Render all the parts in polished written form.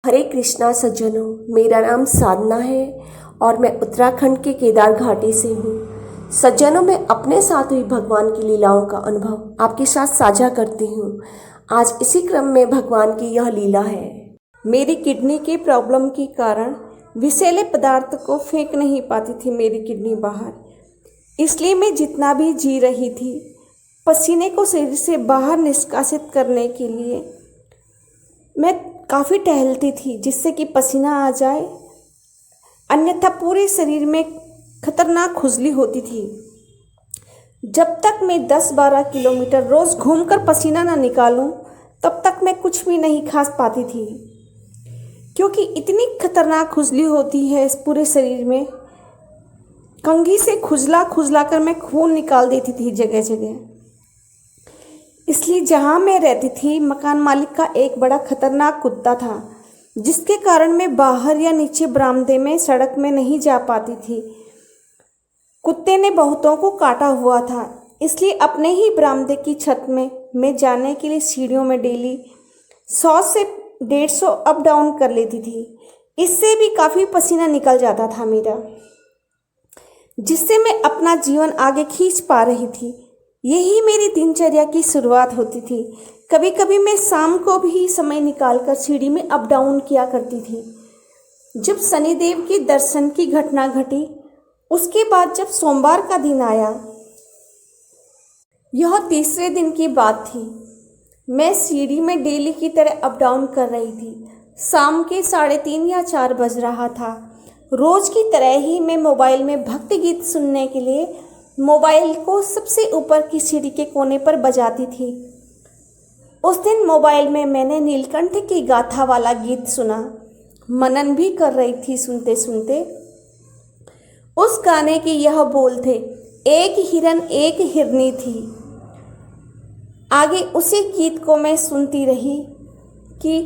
हरे कृष्णा सज्जनों, मेरा नाम साधना है और मैं उत्तराखंड के केदार घाटी से हूँ। सज्जनों, मैं अपने साथ हुई भगवान की लीलाओं का अनुभव आपके साथ साझा करती हूँ। आज इसी क्रम में भगवान की यह लीला है। मेरी किडनी की प्रॉब्लम के कारण विषैले पदार्थ को फेंक नहीं पाती थी मेरी किडनी बाहर, इसलिए मैं जितना भी जी रही थी पसीने को शरीर से बाहर निष्कासित करने के लिए मैं काफ़ी टहलती थी, जिससे कि पसीना आ जाए, अन्यथा पूरे शरीर में खतरनाक खुजली होती थी। जब तक मैं 10-12 किलोमीटर रोज़ घूमकर पसीना ना निकालूं, तब तक मैं कुछ भी नहीं खा पाती थी, क्योंकि इतनी खतरनाक खुजली होती है इस पूरे शरीर में। कंघी से खुजला खुजला कर मैं खून निकाल देती थी जगह जगह। इसलिए जहाँ मैं रहती थी, मकान मालिक का एक बड़ा खतरनाक कुत्ता था, जिसके कारण मैं बाहर या नीचे बरामदे में सड़क में नहीं जा पाती थी। कुत्ते ने बहुतों को काटा हुआ था, इसलिए अपने ही बरामदे की छत में मैं जाने के लिए सीढ़ियों में डेली 100 से 150 अप डाउन कर लेती थी। इससे भी काफ़ी पसीना निकल जाता था मेरा, जिससे मैं अपना जीवन आगे खींच पा रही थी। यही मेरी दिनचर्या की शुरुआत होती थी। कभी कभी मैं शाम को भी समय निकालकर सीढ़ी में अप डाउन किया करती थी। जब शनिदेव के दर्शन की घटना घटी, उसके बाद जब सोमवार का दिन आया, यह तीसरे दिन की बात थी, मैं सीढ़ी में डेली की तरह अप डाउन कर रही थी। शाम के 3:30 या 4 बज रहा था। रोज़ की तरह ही मैं मोबाइल में भक्ति गीत सुनने के लिए मोबाइल को सबसे ऊपर की सीढ़ी के कोने पर बजाती थी। उस दिन मोबाइल में मैंने नीलकंठ की गाथा वाला गीत सुना। मनन भी कर रही थी सुनते सुनते। उस गाने के यह बोल थे, एक हिरन एक हिरनी थी। आगे उसी गीत को मैं सुनती रही कि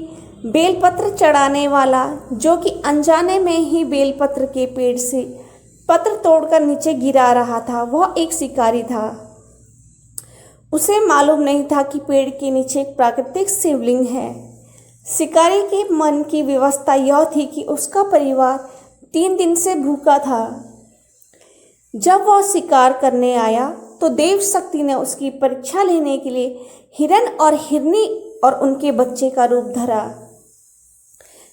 बेलपत्र चढ़ाने वाला, जो कि अनजाने में ही बेलपत्र के पेड़ से पत्र तोड़कर नीचे गिरा रहा था, वह एक शिकारी था। उसे मालूम नहीं था कि पेड़ के नीचे एक प्राकृतिक शिवलिंग है। शिकारी के मन की व्यवस्था यह थी कि उसका परिवार 3 दिन से भूखा था। जब वह शिकार करने आया तो देव शक्ति ने उसकी परीक्षा लेने के लिए हिरन और हिरनी और उनके बच्चे का रूप धरा।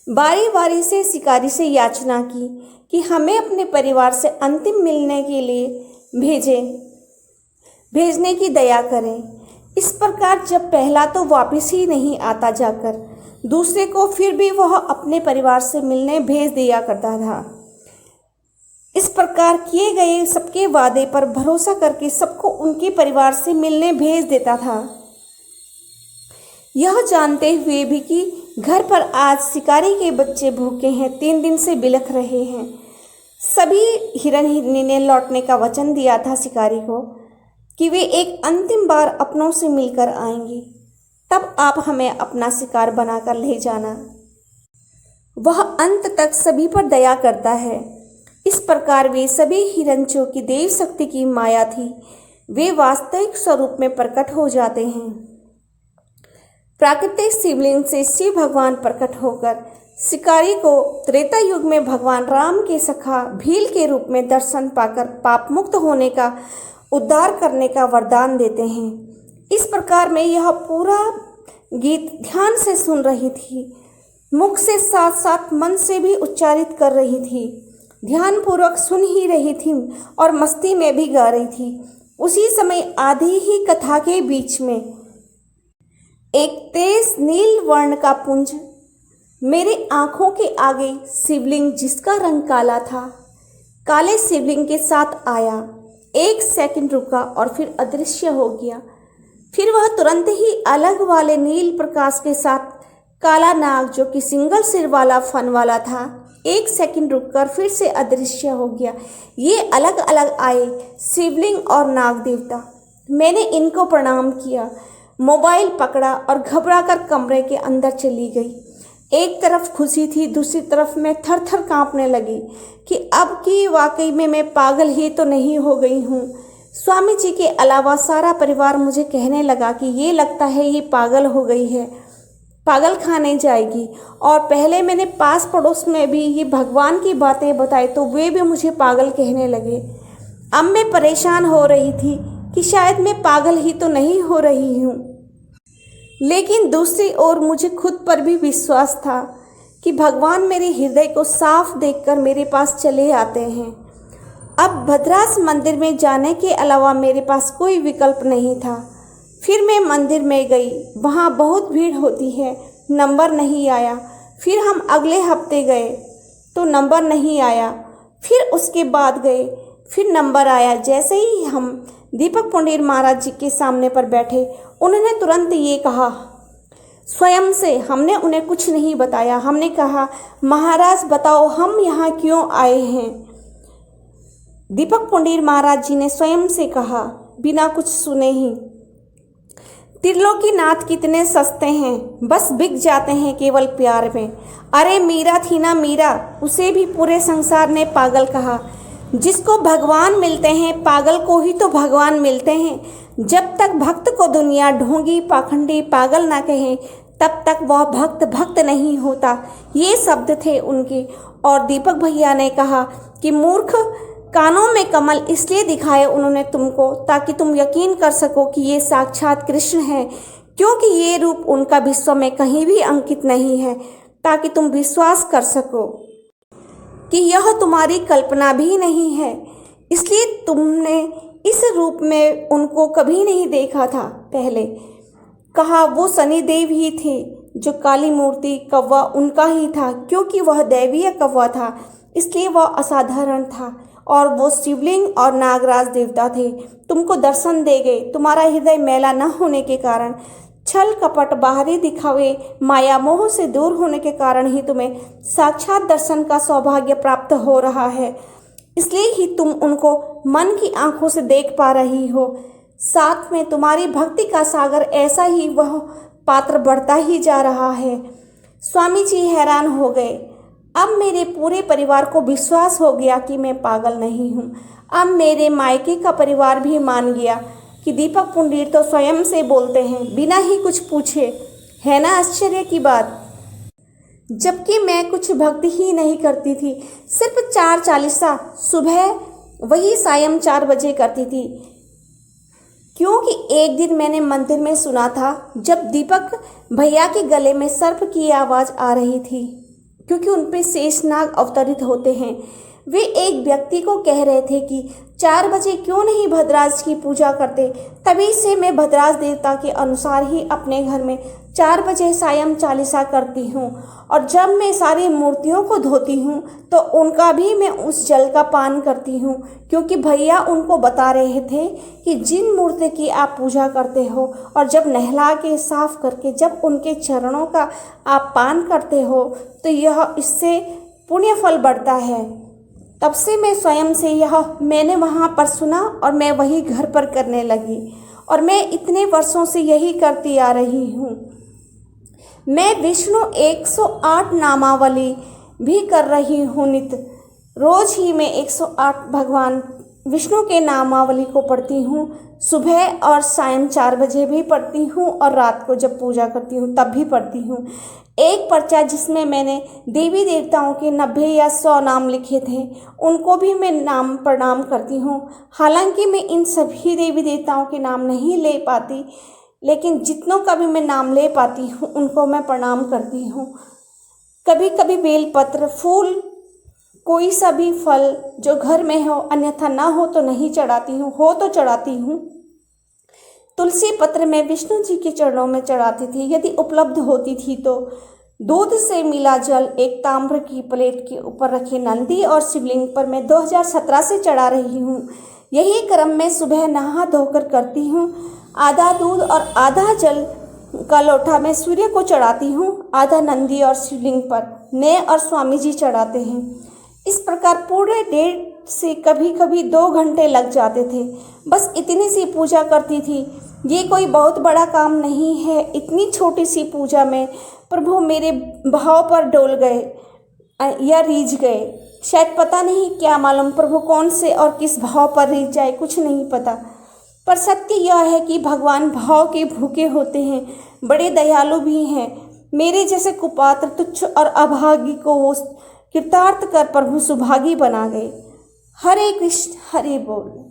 बारी बारी से शिकारी से याचना की कि हमें अपने परिवार से अंतिम मिलने के लिए भेजने की दया करें। इस प्रकार जब पहला तो वापस ही नहीं आता जाकर, दूसरे को फिर भी वह अपने परिवार से मिलने भेज दिया करता था। इस प्रकार किए गए सबके वादे पर भरोसा करके सबको उनके परिवार से मिलने भेज देता था, यह जानते हुए भी कि घर पर आज शिकारी के बच्चे भूखे हैं, 3 दिन से बिलख रहे हैं। सभी हिरन हिरनी ने लौटने का वचन दिया था शिकारी को कि वे एक अंतिम बार अपनों से मिलकर आएंगे, तब आप हमें अपना शिकार बनाकर ले जाना। वह अंत तक सभी पर दया करता है। इस प्रकार वे सभी हिरन, जो कि देव शक्ति की माया थी, वे वास्तविक स्वरूप में प्रकट हो जाते हैं। प्राकृतिक शिवलिंग से शिव भगवान प्रकट होकर शिकारी को त्रेता युग में भगवान राम के सखा भील के रूप में दर्शन पाकर पाप मुक्त होने का, उद्धार करने का वरदान देते हैं। इस प्रकार मैं यह पूरा गीत ध्यान से सुन रही थी, मुख से साथ साथ मन से भी उच्चारित कर रही थी, ध्यानपूर्वक सुन ही रही थी और मस्ती में भी गा रही थी। उसी समय आधी ही कथा के बीच में एक तेज नील वर्ण का पुंज मेरे आँखों के आगे शिवलिंग, जिसका रंग काला था, काले शिवलिंग के साथ आया। 1 सेकंड रुका और फिर अदृश्य हो गया। फिर वह तुरंत ही अलग वाले नील प्रकाश के साथ काला नाग, जो कि सिंगल सिर वाला फन वाला था, 1 सेकंड रुककर फिर से अदृश्य हो गया। ये अलग अलग आए, शिवलिंग और नाग देवता। मैंने इनको प्रणाम किया, मोबाइल पकड़ा और घबराकर कमरे के अंदर चली गई। एक तरफ खुशी थी, दूसरी तरफ मैं थर थर कांपने लगी कि अब की वाकई में मैं पागल ही तो नहीं हो गई हूँ। स्वामी जी के अलावा सारा परिवार मुझे कहने लगा कि ये लगता है ये पागल हो गई है। पागल खाने जाएगी। और पहले मैंने पास पड़ोस में भी ये भगवान की बातें बताई तो वे भी मुझे पागल कहने लगे। अब मैं परेशान हो रही थी कि शायद मैं पागल ही तो नहीं हो रही हूँ, लेकिन दूसरी ओर मुझे खुद पर भी विश्वास था कि भगवान मेरे हृदय को साफ देखकर मेरे पास चले आते हैं। अब भद्रास मंदिर में जाने के अलावा मेरे पास कोई विकल्प नहीं था। फिर मैं मंदिर में गई, वहाँ बहुत भीड़ होती है, नंबर नहीं आया। फिर हम अगले हफ्ते गए तो नंबर नहीं आया। फिर उसके बाद गए, फिर नंबर आया। जैसे ही हम दीपक पुंडीर महाराज जी के सामने पर बैठे, उन्होंने तुरंत ये कहा स्वयं से। हमने उन्हें कुछ नहीं बताया। हमने कहा महाराज बताओ हम यहाँ क्यों आए हैं। दीपक पुंडीर महाराज जी ने स्वयं से कहा बिना कुछ सुने ही, त्रिलोकीनाथ कितने सस्ते हैं, बस बिक जाते हैं केवल प्यार में। अरे मीरा थी ना मीरा, उसे भी पूरे संसार ने पागल कहा। जिसको भगवान मिलते हैं पागल को ही तो भगवान मिलते हैं। जब तक भक्त को दुनिया ढोंगी पाखंडी पागल ना कहे तब तक वह भक्त भक्त नहीं होता। ये शब्द थे उनके। और दीपक भैया ने कहा कि मूर्ख, कानों में कमल इसलिए दिखाए उन्होंने तुमको ताकि तुम यकीन कर सको कि ये साक्षात कृष्ण है, क्योंकि ये रूप उनका विश्व में कहीं भी अंकित नहीं है, ताकि तुम विश्वास कर सको कि यह तुम्हारी कल्पना भी नहीं है। इसलिए तुमने इस रूप में उनको कभी नहीं देखा था पहले। कहा वो शनिदेव ही थे, जो काली मूर्ति कौवा उनका ही था, क्योंकि वह दैवीय कौवा था इसलिए वह असाधारण था। और वो शिवलिंग और नागराज देवता थे, तुमको दर्शन दे गए। तुम्हारा हृदय मैला न होने के कारण, छल कपट बाहरी दिखावे माया मोह से दूर होने के कारण ही तुम्हें साक्षात दर्शन का सौभाग्य प्राप्त हो रहा है। इसलिए ही तुम उनको मन की आंखों से देख पा रही हो। साथ में तुम्हारी भक्ति का सागर ऐसा ही वह पात्र बढ़ता ही जा रहा है। स्वामी जी हैरान हो गए। अब मेरे पूरे परिवार को विश्वास हो गया कि मैं पागल नहीं हूँ। अब मेरे मायके का परिवार भी मान गया कि दीपक पुंडीर तो स्वयं से बोलते हैं बिना ही कुछ पूछे। है ना आश्चर्य की बात। जबकि मैं कुछ भक्ति ही नहीं करती थी, सिर्फ 4 चालीसा सुबह वही सायं 4 बजे करती थी। क्योंकि एक दिन मैंने मंदिर में सुना था जब दीपक भैया के गले में सर्प की आवाज़ आ रही थी, क्योंकि उन पे शेषनाग अवतरित होते हैं। वे एक व्यक्ति को कह रहे थे कि 4 बजे क्यों नहीं भद्राज की पूजा करते। तभी से मैं भद्राज देवता के अनुसार ही अपने घर में 4 बजे सायं चालीसा करती हूँ। और जब मैं सारी मूर्तियों को धोती हूँ तो उनका भी मैं उस जल का पान करती हूँ, क्योंकि भैया उनको बता रहे थे कि जिन मूर्ति की आप पूजा करते हो और जब नहला के साफ करके जब उनके चरणों का आप पान करते हो तो यह इससे पुण्य फल बढ़ता है। तब से मैं स्वयं से यह मैंने वहाँ पर सुना और मैं वही घर पर करने लगी, और मैं इतने वर्षों से यही करती आ रही हूँ। मैं विष्णु 108 नामावली भी कर रही हूँ नित्य। रोज ही मैं 108 भगवान विष्णु के नामावली को पढ़ती हूँ। सुबह और सायं 4 बजे भी पढ़ती हूँ और रात को जब पूजा करती हूँ तब भी पढ़ती हूँ। एक पर्चा जिसमें मैंने देवी देवताओं के 90 या 100 नाम लिखे थे, उनको भी मैं नाम प्रणाम करती हूँ। हालांकि मैं इन सभी देवी देवताओं के नाम नहीं ले पाती, लेकिन जितनों का भी मैं नाम ले पाती हूँ उनको मैं प्रणाम करती हूँ। कभी कभी बेलपत्र, फूल, कोई सा भी फल जो घर में हो, अन्यथा ना हो तो नहीं चढ़ाती हूँ, हो तो चढ़ाती हूँ। तुलसी पत्र मैं विष्णु जी के चरणों में चढ़ाती थी, यदि उपलब्ध होती थी तो। दूध से मिला जल एक ताम्र की प्लेट के ऊपर रखे नंदी और शिवलिंग पर मैं 2017 से चढ़ा रही हूँ। यही क्रम मैं सुबह नहा धोकर करती हूँ। आधा दूध और आधा जल का लोटा मैं सूर्य को चढ़ाती हूँ, आधा नंदी और शिवलिंग पर मैं और स्वामी जी चढ़ाते हैं। इस प्रकार पूरे 1.5 से कभी कभी 2 घंटे लग जाते थे। बस इतनी सी पूजा करती थी। ये कोई बहुत बड़ा काम नहीं है। इतनी छोटी सी पूजा में प्रभु मेरे भाव पर डोल गए या रीझ गए। शायद पता नहीं, क्या मालूम प्रभु कौन से और किस भाव पर रीझ जाए, कुछ नहीं पता। पर सत्य यह है कि भगवान भाव के भूखे होते हैं, बड़े दयालु भी हैं। मेरे जैसे कुपात्र तुच्छ और अभागी को वो कृतार्थ कर प्रभु सुभागी बना गए। हरे कृष्ण हरे बोल।